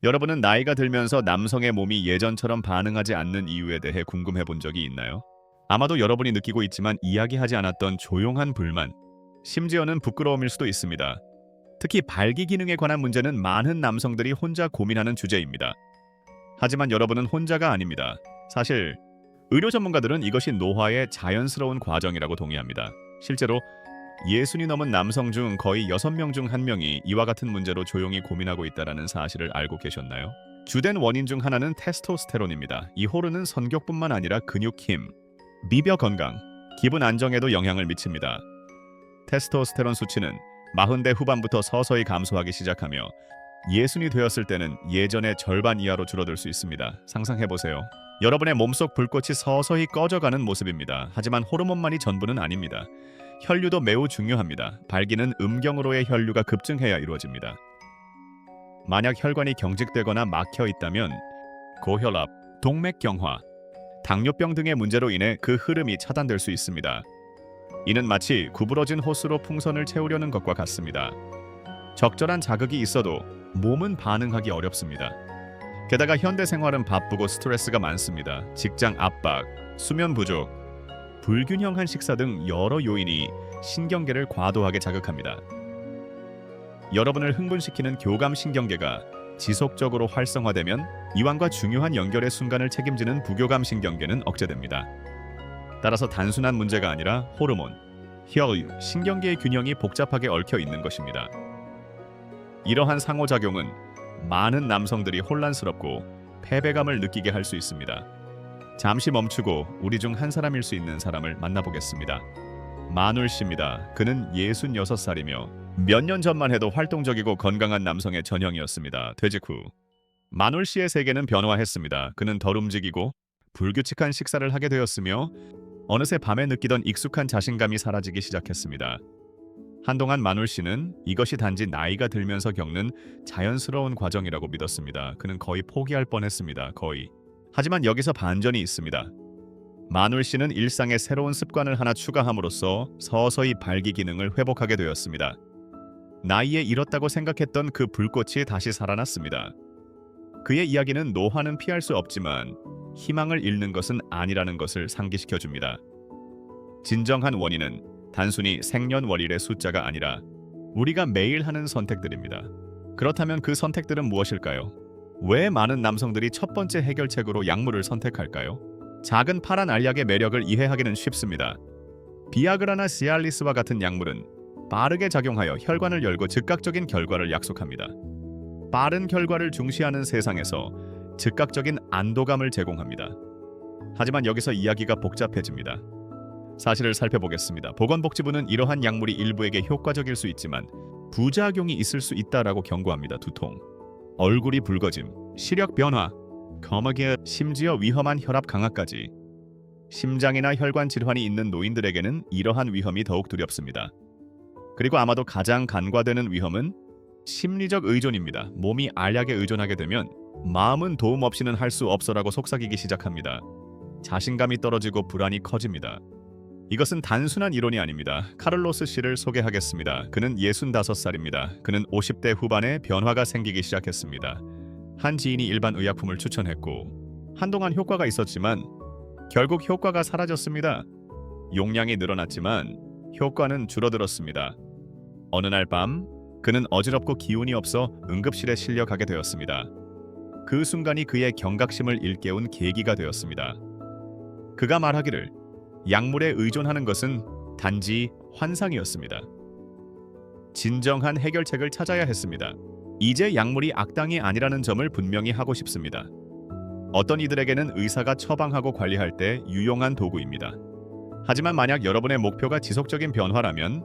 여러분은 나이가 들면서 남성의 몸이 예전처럼 반응하지 않는 이유에 대해 궁금해 본 적이 있나요? 아마도 여러분이 느끼고 있지만 이야기하지 않았던 조용한 불만, 심지어는 부끄러움일 수도 있습니다. 특히 발기 기능에 관한 문제는 많은 남성들이 혼자 고민하는 주제입니다. 하지만 여러분은 혼자가 아닙니다. 사실 의료 전문가들은 이것이 노화의 자연스러운 과정이라고 동의합니다. 실제로 60이 넘은 남성 중 거의 6명 중 1명이 이와 같은 문제로 조용히 고민하고 있다는 사실을 알고 계셨나요? 주된 원인 중 하나는 테스토스테론입니다. 이 호르몬은 성격뿐만 아니라 근육 힘, 미벽 건강, 기분 안정에도 영향을 미칩니다. 테스토스테론 수치는 40대 후반부터 서서히 감소하기 시작하며 60이 되었을 때는 예전의 절반 이하로 줄어들 수 있습니다. 상상해보세요. 여러분의 몸속 불꽃이 서서히 꺼져가는 모습입니다. 하지만 호르몬만이 전부는 아닙니다. 혈류도 매우 중요합니다. 발기는 음경으로의 혈류가 급증해야 이루어집니다. 만약 혈관이 경직되거나 막혀 있다면 고혈압, 동맥경화, 당뇨병 등의 문제로 인해 그 흐름이 차단될 수 있습니다. 이는 마치 구부러진 호스로 풍선을 채우려는 것과 같습니다. 적절한 자극이 있어도 몸은 반응하기 어렵습니다. 게다가 현대 생활은 바쁘고 스트레스가 많습니다. 직장 압박, 수면 부족, 불균형한 식사 등 여러 요인이 신경계를 과도하게 자극합니다. 여러분을 흥분시키는 교감신경계가 지속적으로 활성화되면 이완과 중요한 연결의 순간을 책임지는 부교감신경계는 억제됩니다. 따라서 단순한 문제가 아니라 호르몬, 혈류, 신경계의 균형이 복잡하게 얽혀 있는 것입니다. 이러한 상호작용은 많은 남성들이 혼란스럽고 패배감을 느끼게 할 수 있습니다. 잠시 멈추고 우리 중 한 사람일 수 있는 사람을 만나보겠습니다. 마눌 씨입니다. 그는 66살이며 몇 년 전만 해도 활동적이고 건강한 남성의 전형이었습니다. 퇴직 후 마눌 씨의 세계는 변화했습니다. 그는 덜 움직이고 불규칙한 식사를 하게 되었으며 어느새 밤에 느끼던 익숙한 자신감이 사라지기 시작했습니다. 한동안 마눌 씨는 이것이 단지 나이가 들면서 겪는 자연스러운 과정이라고 믿었습니다. 그는 거의 포기할 뻔했습니다. 거의. 하지만 여기서 반전이 있습니다. 마눌 씨는 일상에 새로운 습관을 하나 추가함으로써 서서히 발기 기능을 회복하게 되었습니다. 나이에 잃었다고 생각했던 그 불꽃이 다시 살아났습니다. 그의 이야기는 노화는 피할 수 없지만 희망을 잃는 것은 아니라는 것을 상기시켜줍니다. 진정한 원인은 단순히 생년월일의 숫자가 아니라 우리가 매일 하는 선택들입니다. 그렇다면 그 선택들은 무엇일까요? 왜 많은 남성들이 첫 번째 해결책으로 약물을 선택할까요? 작은 파란 알약의 매력을 이해하기는 쉽습니다. 비아그라나 시알리스와 같은 약물은 빠르게 작용하여 혈관을 열고 즉각적인 결과를 약속합니다. 빠른 결과를 중시하는 세상에서 즉각적인 안도감을 제공합니다. 하지만 여기서 이야기가 복잡해집니다. 사실을 살펴보겠습니다. 보건복지부는 이러한 약물이 일부에게 효과적일 수 있지만 부작용이 있을 수 있다라고 경고합니다. 두통, 얼굴이 붉어짐, 시력 변화, 거머개, 심지어 위험한 혈압 강화까지. 심장이나 혈관 질환이 있는 노인들에게는 이러한 위험이 더욱 두렵습니다. 그리고 아마도 가장 간과되는 위험은 심리적 의존입니다. 몸이 알약에 의존하게 되면 마음은 도움 없이는 할 수 없어라고 속삭이기 시작합니다. 자신감이 떨어지고 불안이 커집니다. 이것은 단순한 이론이 아닙니다. 카를로스 씨를 소개하겠습니다. 그는 65살입니다. 그는 50대 후반에 변화가 생기기 시작했습니다. 한 지인이 일반 의약품을 추천했고 한동안 효과가 있었지만 결국 효과가 사라졌습니다. 용량이 늘어났지만 효과는 줄어들었습니다. 어느 날 밤 그는 어지럽고 기운이 없어 응급실에 실려가게 되었습니다. 그 순간이 그의 경각심을 일깨운 계기가 되었습니다. 그가 말하기를 약물에 의존하는 것은 단지 환상이었습니다. 진정한 해결책을 찾아야 했습니다. 이제 약물이 악당이 아니라는 점을 분명히 하고 싶습니다. 어떤 이들에게는 의사가 처방하고 관리할 때 유용한 도구입니다. 하지만 만약 여러분의 목표가 지속적인 변화라면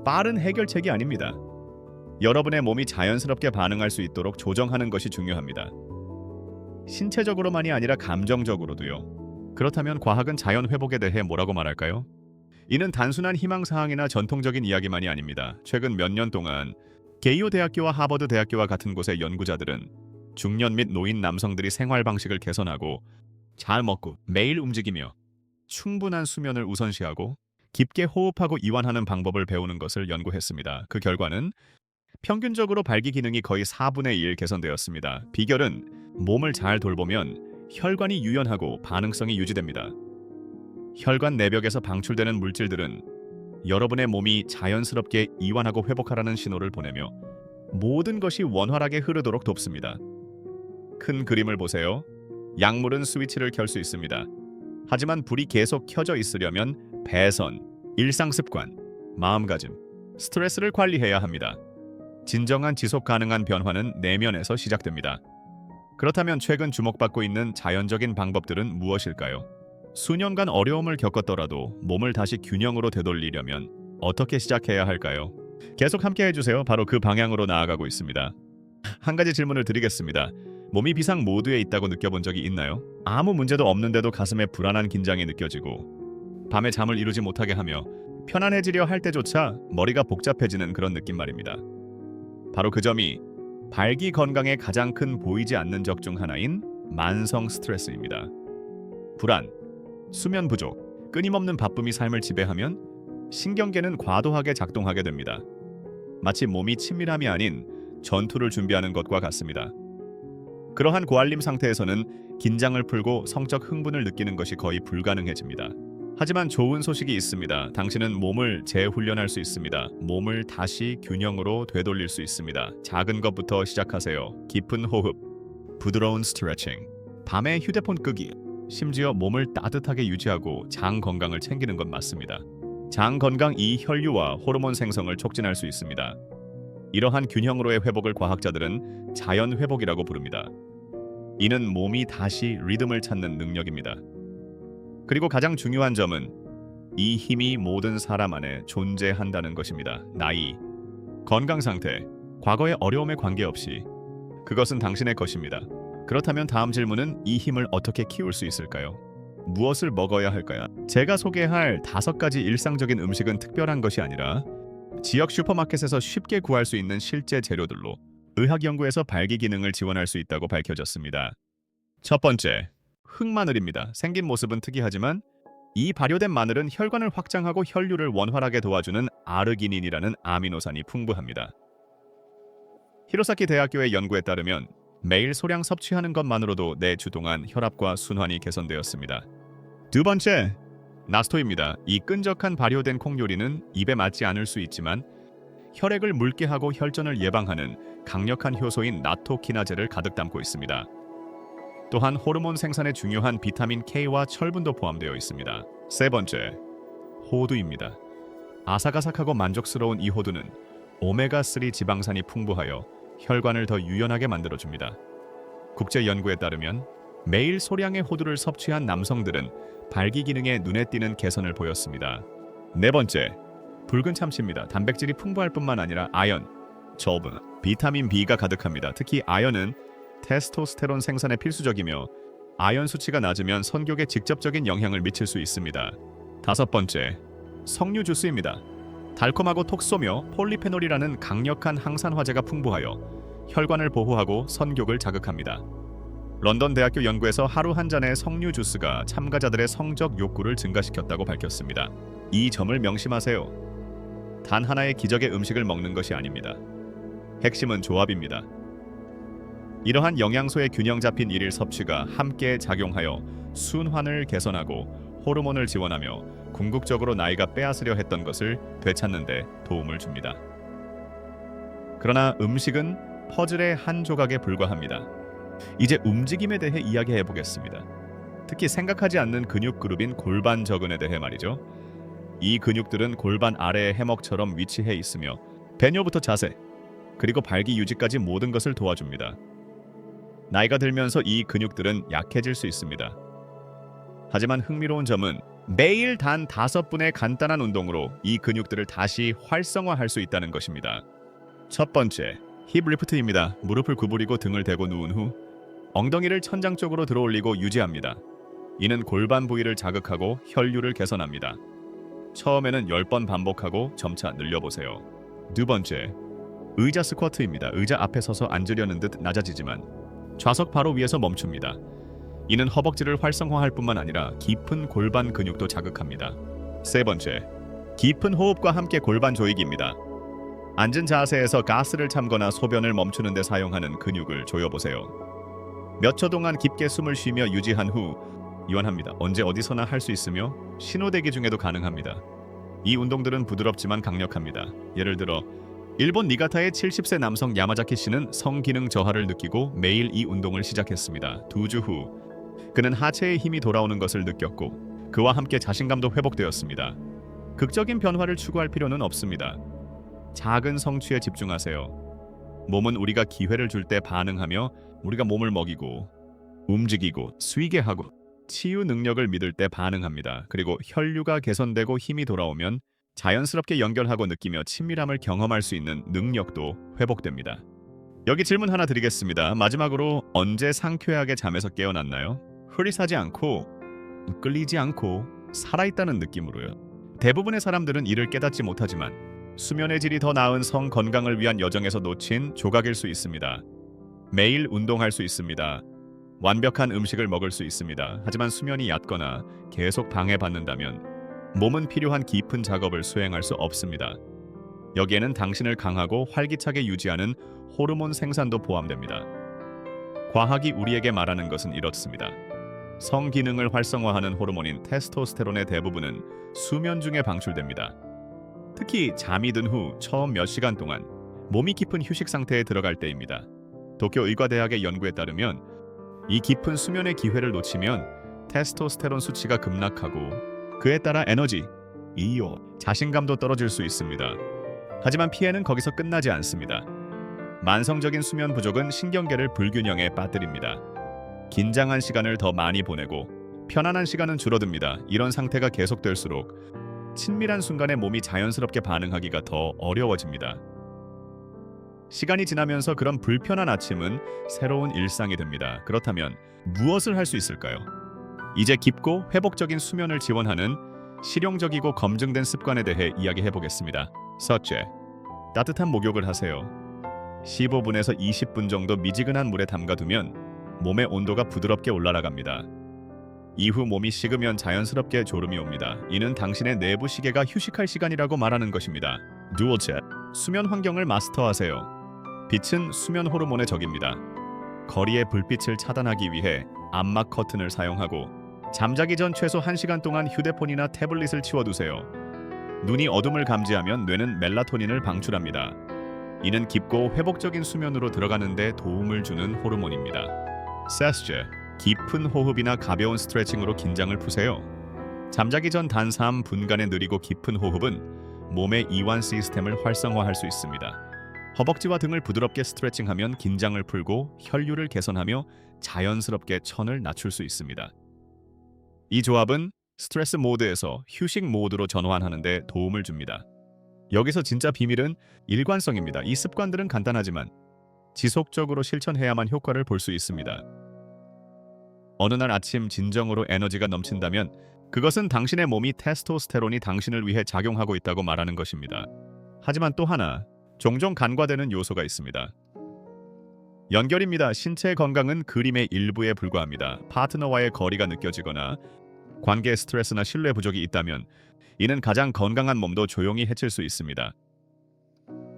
빠른 해결책이 아닙니다. 여러분의 몸이 자연스럽게 반응할 수 있도록 조정하는 것이 중요합니다. 신체적으로만이 아니라 감정적으로도요. 그렇다면 과학은 자연 회복에 대해 뭐라고 말할까요? 이는 단순한 희망사항이나 전통적인 이야기만이 아닙니다. 최근 몇 년 동안 게이오 대학교와 하버드 대학교와 같은 곳의 연구자들은 중년 및 노인 남성들이 생활 방식을 개선하고 잘 먹고 매일 움직이며 충분한 수면을 우선시하고 깊게 호흡하고 이완하는 방법을 배우는 것을 연구했습니다. 그 결과는 평균적으로 발기 기능이 거의 4분의 1 개선되었습니다. 비결은 몸을 잘 돌보면 혈관이 유연하고 반응성이 유지됩니다. 혈관 내벽에서 방출되는 물질들은 여러분의 몸이 자연스럽게 이완하고 회복하라는 신호를 보내며 모든 것이 원활하게 흐르도록 돕습니다. 큰 그림을 보세요. 약물은 스위치를 켤 수 있습니다. 하지만 불이 계속 켜져 있으려면 배선, 일상습관, 마음가짐, 스트레스를 관리해야 합니다. 진정한 지속 가능한 변화는 내면에서 시작됩니다. 그렇다면 최근 주목받고 있는 자연적인 방법들은 무엇일까요? 수년간 어려움을 겪었더라도 몸을 다시 균형으로 되돌리려면 어떻게 시작해야 할까요? 계속 함께 해주세요. 바로 그 방향으로 나아가고 있습니다. 한 가지 질문을 드리겠습니다. 몸이 비상 모드에 있다고 느껴본 적이 있나요? 아무 문제도 없는데도 가슴에 불안한 긴장이 느껴지고 밤에 잠을 이루지 못하게 하며 편안해지려 할 때조차 머리가 복잡해지는 그런 느낌 말입니다. 바로 그 점이 발기 건강에 가장 큰 보이지 않는 적 중 하나인 만성 스트레스입니다. 불안, 수면 부족, 끊임없는 바쁨이 삶을 지배하면 신경계는 과도하게 작동하게 됩니다. 마치 몸이 친밀함이 아닌 전투를 준비하는 것과 같습니다. 그러한 고알림 상태에서는 긴장을 풀고 성적 흥분을 느끼는 것이 거의 불가능해집니다. 하지만 좋은 소식이 있습니다. 당신은 몸을 재훈련할 수 있습니다. 몸을 다시 균형으로 되돌릴 수 있습니다. 작은 것부터 시작하세요. 깊은 호흡, 부드러운 스트레칭, 밤에 휴대폰 끄기, 심지어 몸을 따뜻하게 유지하고 장 건강을 챙기는 건 맞습니다. 장 건강이 혈류와 호르몬 생성을 촉진할 수 있습니다. 이러한 균형으로의 회복을 과학자들은 자연 회복이라고 부릅니다. 이는 몸이 다시 리듬을 찾는 능력입니다. 그리고 가장 중요한 점은 이 힘이 모든 사람 안에 존재한다는 것입니다. 나이, 건강 상태, 과거의 어려움에 관계없이 그것은 당신의 것입니다. 그렇다면 다음 질문은 이 힘을 어떻게 키울 수 있을까요? 무엇을 먹어야 할까요? 제가 소개할 5가지 일상적인 음식은 특별한 것이 아니라 지역 슈퍼마켓에서 쉽게 구할 수 있는 실제 재료들로 의학 연구에서 발기 기능을 지원할 수 있다고 밝혀졌습니다. 첫 번째, 흑마늘입니다. 생긴 모습은 특이하지만 이 발효된 마늘은 혈관을 확장하고 혈류를 원활하게 도와주는 아르기닌이라는 아미노산이 풍부합니다. 히로사키 대학교의 연구에 따르면 매일 소량 섭취하는 것만으로도 내주 동안 혈압과 순환이 개선되었습니다. 두 번째, 나스토입니다. 이 끈적한 발효된 콩 요리는 입에 맞지 않을 수 있지만 혈액을 묽게 하고 혈전을 예방하는 강력한 효소인 나토키나제를 가득 담고 있습니다. 또한 호르몬 생산에 중요한 비타민 K와 철분도 포함되어 있습니다. 세 번째, 호두입니다. 아삭아삭하고 만족스러운 이 호두는 오메가3 지방산이 풍부하여 혈관을 더 유연하게 만들어줍니다. 국제 연구에 따르면 매일 소량의 호두를 섭취한 남성들은 발기 기능에 눈에 띄는 개선을 보였습니다. 네 번째, 붉은 참치입니다. 단백질이 풍부할 뿐만 아니라 아연, 철분, 비타민 B가 가득합니다. 특히 아연은 테스토스테론 생산에 필수적이며 아연 수치가 낮으면 성욕에 직접적인 영향을 미칠 수 있습니다. 다섯 번째, 석류 주스입니다. 달콤하고 톡 쏘며 폴리페놀이라는 강력한 항산화제가 풍부하여 혈관을 보호하고 성욕을 자극합니다. 런던 대학교 연구에서 하루 한 잔의 석류 주스가 참가자들의 성적 욕구를 증가시켰다고 밝혔습니다. 이 점을 명심하세요. 단 하나의 기적의 음식을 먹는 것이 아닙니다. 핵심은 조합입니다. 이러한 영양소의 균형 잡힌 일일 섭취가 함께 작용하여 순환을 개선하고 호르몬을 지원하며 궁극적으로 나이가 빼앗으려 했던 것을 되찾는 데 도움을 줍니다. 그러나 음식은 퍼즐의 한 조각에 불과합니다. 이제 움직임에 대해 이야기해 보겠습니다. 특히 생각하지 않는 근육 그룹인 골반 저근에 대해 말이죠. 이 근육들은 골반 아래의 해먹처럼 위치해 있으며 배뇨부터 자세, 그리고 발기 유지까지 모든 것을 도와줍니다. 나이가 들면서 이 근육들은 약해질 수 있습니다. 하지만 흥미로운 점은 매일 단 5분의 간단한 운동으로 이 근육들을 다시 활성화할 수 있다는 것입니다. 첫 번째, 힙 리프트입니다. 무릎을 구부리고 등을 대고 누운 후 엉덩이를 천장 쪽으로 들어올리고 유지합니다. 이는 골반 부위를 자극하고 혈류를 개선합니다. 처음에는 10번 반복하고 점차 늘려보세요. 두 번째, 의자 스쿼트입니다. 의자 앞에 서서 앉으려는 듯 낮아지지만 좌석 바로 위에서 멈춥니다. 이는 허벅지를 활성화할 뿐만 아니라 깊은 골반 근육도 자극합니다. 세 번째, 깊은 호흡과 함께 골반 조이기입니다. 앉은 자세에서 가스를 참거나 소변을 멈추는 데 사용하는 근육을 조여보세요. 몇 초 동안 깊게 숨을 쉬며 유지한 후 이완합니다. 언제 어디서나 할 수 있으며 신호대기 중에도 가능합니다. 이 운동들은 부드럽지만 강력합니다. 예를 들어 일본 니가타의 70세 남성 야마자키 씨는 성기능 저하를 느끼고 매일 이 운동을 시작했습니다. 2주 후 그는 하체의 힘이 돌아오는 것을 느꼈고 그와 함께 자신감도 회복되었습니다. 극적인 변화를 추구할 필요는 없습니다. 작은 성취에 집중하세요. 몸은 우리가 기회를 줄 때 반응하며 우리가 몸을 먹이고 움직이고 쉬게 하고 치유 능력을 믿을 때 반응합니다. 그리고 혈류가 개선되고 힘이 돌아오면 자연스럽게 연결하고 느끼며 친밀함을 경험할 수 있는 능력도 회복됩니다. 여기 질문 하나 드리겠습니다. 마지막으로 언제 상쾌하게 잠에서 깨어났나요? 흐릿하지 않고 끌리지 않고 살아있다는 느낌으로요. 대부분의 사람들은 이를 깨닫지 못하지만 수면의 질이 더 나은 성 건강을 위한 여정에서 놓친 조각일 수 있습니다. 매일 운동할 수 있습니다. 완벽한 음식을 먹을 수 있습니다. 하지만 수면이 얕거나 계속 방해받는다면 몸은 필요한 깊은 작업을 수행할 수 없습니다. 여기에는 당신을 강하고 활기차게 유지하는 호르몬 생산도 포함됩니다. 과학이 우리에게 말하는 것은 이렇습니다. 성기능을 활성화하는 호르몬인 테스토스테론의 대부분은 수면 중에 방출됩니다. 특히 잠이 든 후 처음 몇 시간 동안 몸이 깊은 휴식 상태에 들어갈 때입니다. 도쿄 의과대학의 연구에 따르면 이 깊은 수면의 기회를 놓치면 테스토스테론 수치가 급락하고 그에 따라 에너지, 이요, 자신감도 떨어질 수 있습니다. 하지만 피해는 거기서 끝나지 않습니다. 만성적인 수면 부족은 신경계를 불균형에 빠뜨립니다. 긴장한 시간을 더 많이 보내고 편안한 시간은 줄어듭니다. 이런 상태가 계속될수록 친밀한 순간에 몸이 자연스럽게 반응하기가 더 어려워집니다. 시간이 지나면서 그런 불편한 아침은 새로운 일상이 됩니다. 그렇다면 무엇을 할 수 있을까요? 이제 깊고 회복적인 수면을 지원하는 실용적이고 검증된 습관에 대해 이야기해 보겠습니다. 첫째, 따뜻한 목욕을 하세요. 15분에서 20분 정도 미지근한 물에 담가두면 몸의 온도가 부드럽게 올라갑니다. 이후 몸이 식으면 자연스럽게 졸음이 옵니다. 이는 당신의 내부 시계가 휴식할 시간이라고 말하는 것입니다. 둘째, 수면 환경을 마스터하세요. 빛은 수면 호르몬의 적입니다. 거리의 불빛을 차단하기 위해 암막 커튼을 사용하고 잠자기 전 최소 1시간 동안 휴대폰이나 태블릿을 치워두세요. 눈이 어둠을 감지하면 뇌는 멜라토닌을 방출합니다. 이는 깊고 회복적인 수면으로 들어가는 데 도움을 주는 호르몬입니다. 셋째, 깊은 호흡이나 가벼운 스트레칭으로 긴장을 푸세요. 잠자기 전 단 3분간의 느리고 깊은 호흡은 몸의 이완 시스템을 활성화할 수 있습니다. 허벅지와 등을 부드럽게 스트레칭하면 긴장을 풀고 혈류를 개선하며 자연스럽게 천을 낮출 수 있습니다. 이 조합은 스트레스 모드에서 휴식 모드로 전환하는 데 도움을 줍니다. 여기서 진짜 비밀은 일관성입니다. 이 습관들은 간단하지만 지속적으로 실천해야만 효과를 볼 수 있습니다. 어느 날 아침 진정으로 에너지가 넘친다면 그것은 당신의 몸이 테스토스테론이 당신을 위해 작용하고 있다고 말하는 것입니다. 하지만 또 하나, 종종 간과되는 요소가 있습니다. 연결입니다. 신체 건강은 그림의 일부에 불과합니다. 파트너와의 거리가 느껴지거나 관계 스트레스나 신뢰 부족이 있다면 이는 가장 건강한 몸도 조용히 해칠 수 있습니다.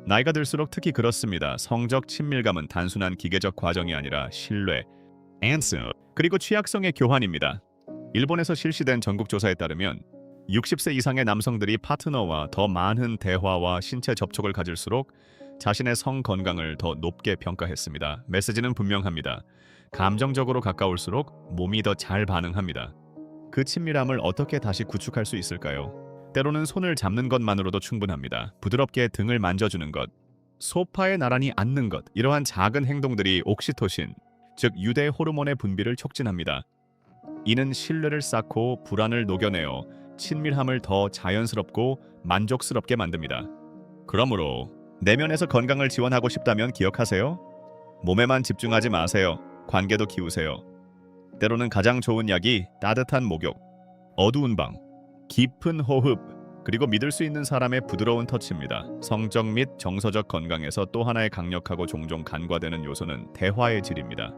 나이가 들수록 특히 그렇습니다. 성적 친밀감은 단순한 기계적 과정이 아니라 신뢰, 그리고 취약성의 교환입니다. 일본에서 실시된 전국조사에 따르면 60세 이상의 남성들이 파트너와 더 많은 대화와 신체 접촉을 가질수록 자신의 성 건강을 더 높게 평가했습니다. 메시지는 분명합니다. 감정적으로 가까울수록 몸이 더 잘 반응합니다. 그 친밀함을 어떻게 다시 구축할 수 있을까요? 때로는 손을 잡는 것만으로도 충분합니다. 부드럽게 등을 만져주는 것, 소파에 나란히 앉는 것, 이러한 작은 행동들이 옥시토신, 즉 유대 호르몬의 분비를 촉진합니다. 이는 신뢰를 쌓고 불안을 녹여내어 친밀함을 더 자연스럽고 만족스럽게 만듭니다. 그러므로 내면에서 건강을 지원하고 싶다면 기억하세요. 몸에만 집중하지 마세요. 관계도 키우세요. 때로는 가장 좋은 약이 따뜻한 목욕, 어두운 방, 깊은 호흡, 그리고 믿을 수 있는 사람의 부드러운 터치입니다. 성적 및 정서적 건강에서 또 하나의 강력하고 종종 간과되는 요소는 대화의 질입니다.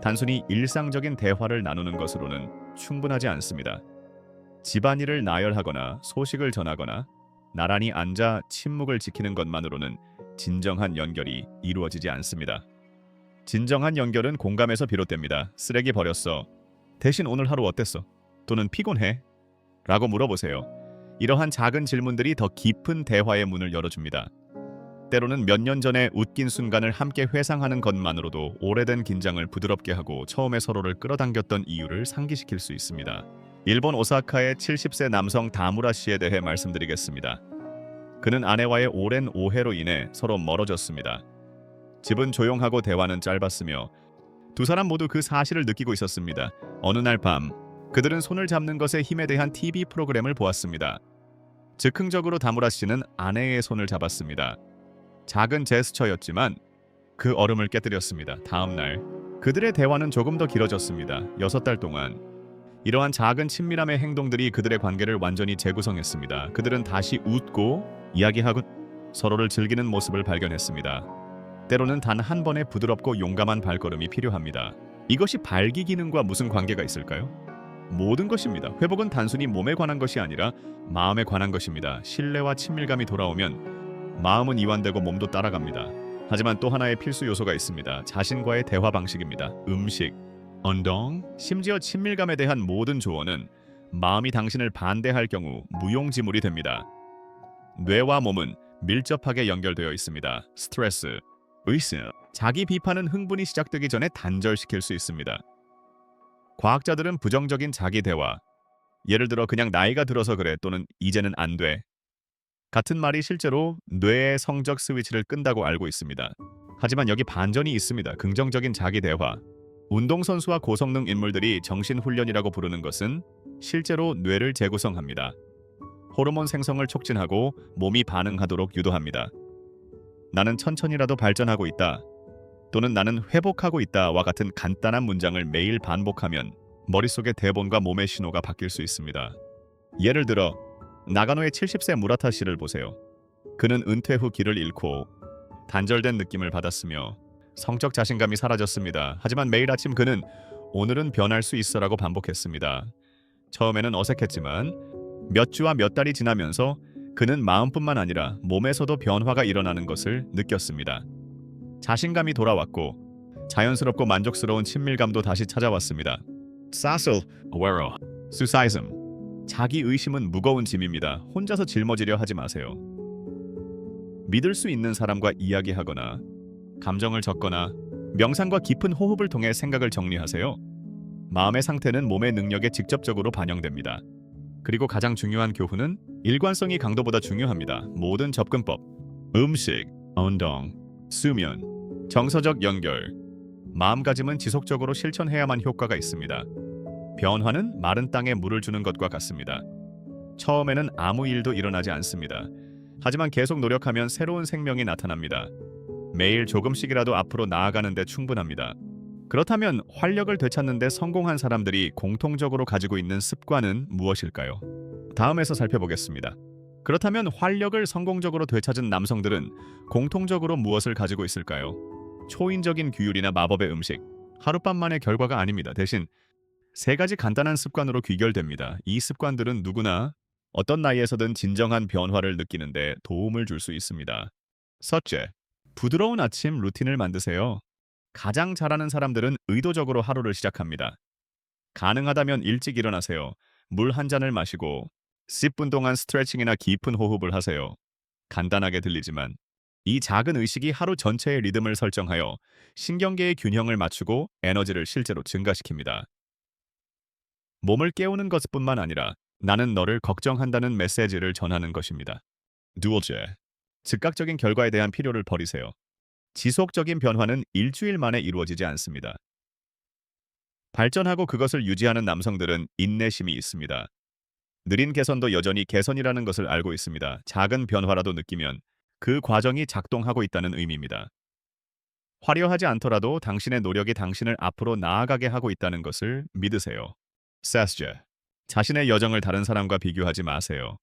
단순히 일상적인 대화를 나누는 것으로는 충분하지 않습니다. 집안일을 나열하거나 소식을 전하거나 나란히 앉아 침묵을 지키는 것만으로는 진정한 연결이 이루어지지 않습니다. 진정한 연결은 공감에서 비롯됩니다. 쓰레기 버렸어. 대신 오늘 하루 어땠어? 또는 피곤해? 라고 물어보세요. 이러한 작은 질문들이 더 깊은 대화의 문을 열어줍니다. 때로는 몇 년 전에 웃긴 순간을 함께 회상하는 것만으로도 오래된 긴장을 부드럽게 하고 처음에 서로를 끌어당겼던 이유를 상기시킬 수 있습니다. 일본 오사카의 70세 남성 다무라 씨에 대해 말씀드리겠습니다. 그는 아내와의 오랜 오해로 인해 서로 멀어졌습니다. 집은 조용하고 대화는 짧았으며 두 사람 모두 그 사실을 느끼고 있었습니다. 어느 날 밤 그들은 손을 잡는 것의 힘에 대한 TV 프로그램을 보았습니다. 즉흥적으로 다무라 씨는 아내의 손을 잡았습니다. 작은 제스처였지만 그 얼음을 깨뜨렸습니다. 다음 날 그들의 대화는 조금 더 길어졌습니다. 6달 동안 이러한 작은 친밀함의 행동들이 그들의 관계를 완전히 재구성했습니다. 그들은 다시 웃고 이야기하고 서로를 즐기는 모습을 발견했습니다. 때로는 단 한 번의 부드럽고 용감한 발걸음이 필요합니다. 이것이 발기 기능과 무슨 관계가 있을까요? 모든 것입니다. 회복은 단순히 몸에 관한 것이 아니라 마음에 관한 것입니다. 신뢰와 친밀감이 돌아오면 마음은 이완되고 몸도 따라갑니다. 하지만 또 하나의 필수 요소가 있습니다. 자신과의 대화 방식입니다. 음식, 운동, 심지어 친밀감에 대한 모든 조언은 마음이 당신을 반대할 경우 무용지물이 됩니다. 뇌와 몸은 밀접하게 연결되어 있습니다. 스트레스, 의심, 자기 비판은 흥분이 시작되기 전에 단절시킬 수 있습니다. 과학자들은 부정적인 자기 대화, 예를 들어 그냥 나이가 들어서 그래 또는 이제는 안 돼, 같은 말이 실제로 뇌의 성적 스위치를 끈다고 알고 있습니다. 하지만 여기 반전이 있습니다. 긍정적인 자기 대화, 운동선수와 고성능 인물들이 정신훈련이라고 부르는 것은 실제로 뇌를 재구성합니다. 호르몬 생성을 촉진하고 몸이 반응하도록 유도합니다. 나는 천천히라도 발전하고 있다. 또는 나는 회복하고 있다와 같은 간단한 문장을 매일 반복하면 머릿속의 대본과 몸의 신호가 바뀔 수 있습니다. 예를 들어 나가노의 70세 무라타 씨를 보세요. 그는 은퇴 후 길을 잃고 단절된 느낌을 받았으며 성적 자신감이 사라졌습니다. 하지만 매일 아침 그는 오늘은 변할 수 있어라고 반복했습니다. 처음에는 어색했지만 몇 주와 몇 달이 지나면서 그는 마음뿐만 아니라 몸에서도 변화가 일어나는 것을 느꼈습니다. 자신감이 돌아왔고 자연스럽고 만족스러운 친밀감도 다시 찾아왔습니다. 사슬, 웨로, 수사이즘. 자기 의심은 무거운 짐입니다. 혼자서 짊어지려 하지 마세요. 믿을 수 있는 사람과 이야기하거나 감정을 적거나 명상과 깊은 호흡을 통해 생각을 정리하세요. 마음의 상태는 몸의 능력에 직접적으로 반영됩니다. 그리고 가장 중요한 교훈은 일관성이 강도보다 중요합니다. 모든 접근법, 음식, 운동, 수면, 정서적 연결, 마음가짐은 지속적으로 실천해야만 효과가 있습니다. 변화는 마른 땅에 물을 주는 것과 같습니다. 처음에는 아무 일도 일어나지 않습니다. 하지만 계속 노력하면 새로운 생명이 나타납니다. 매일 조금씩이라도 앞으로 나아가는 데 충분합니다. 그렇다면 활력을 되찾는 데 성공한 사람들이 공통적으로 가지고 있는 습관은 무엇일까요? 다음에서 살펴보겠습니다. 그렇다면 활력을 성공적으로 되찾은 남성들은 공통적으로 무엇을 가지고 있을까요? 초인적인 규율이나 마법의 음식, 하룻밤 만의 결과가 아닙니다. 대신 3가지 간단한 습관으로 귀결됩니다. 이 습관들은 누구나 어떤 나이에서든 진정한 변화를 느끼는데 도움을 줄 수 있습니다. 첫째, 부드러운 아침 루틴을 만드세요. 가장 잘하는 사람들은 의도적으로 하루를 시작합니다. 가능하다면 일찍 일어나세요. 물 한 잔을 마시고 10분 동안 스트레칭이나 깊은 호흡을 하세요. 간단하게 들리지만 이 작은 의식이 하루 전체의 리듬을 설정하여 신경계의 균형을 맞추고 에너지를 실제로 증가시킵니다. 몸을 깨우는 것뿐만 아니라 나는 너를 걱정한다는 메시지를 전하는 것입니다. 둘째, 즉각적인 결과에 대한 필요를 버리세요. 지속적인 변화는 일주일 만에 이루어지지 않습니다. 발전하고 그것을 유지하는 남성들은 인내심이 있습니다. 느린 개선도 여전히 개선이라는 것을 알고 있습니다. 작은 변화라도 느끼면 그 과정이 작동하고 있다는 의미입니다. 화려하지 않더라도 당신의 노력이 당신을 앞으로 나아가게 하고 있다는 것을 믿으세요. 셋째, 자신의 여정을 다른 사람과 비교하지 마세요.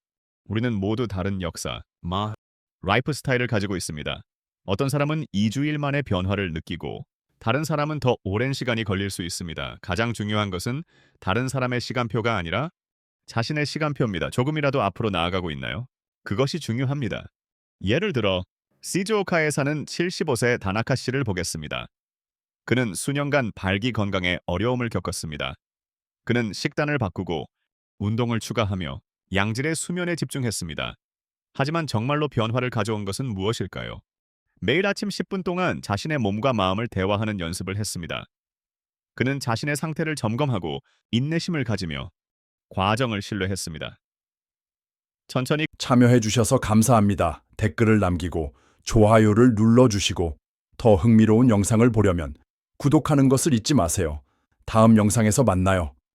우리는 모두 다른 역사, 라이프 스타일을 가지고 있습니다. 어떤 사람은 2주일 만에 변화를 느끼고 다른 사람은 더 오랜 시간이 걸릴 수 있습니다. 가장 중요한 것은 다른 사람의 시간표가 아니라 자신의 시간표입니다. 조금이라도 앞으로 나아가고 있나요? 그것이 중요합니다. 예를 들어 시즈오카에 사는 75세 다나카 씨를 보겠습니다. 그는 수년간 발기 건강에 어려움을 겪었습니다. 그는 식단을 바꾸고 운동을 추가하며 양질의 수면에 집중했습니다. 하지만 정말로 변화를 가져온 것은 무엇일까요? 매일 아침 10분 동안 자신의 몸과 마음을 대화하는 연습을 했습니다. 그는 자신의 상태를 점검하고 인내심을 가지며 과정을 신뢰했습니다. 천천히 참여해 주셔서 감사합니다. 댓글을 남기고 좋아요를 눌러주시고 더 흥미로운 영상을 보려면 구독하는 것을 잊지 마세요. 다음 영상에서 만나요.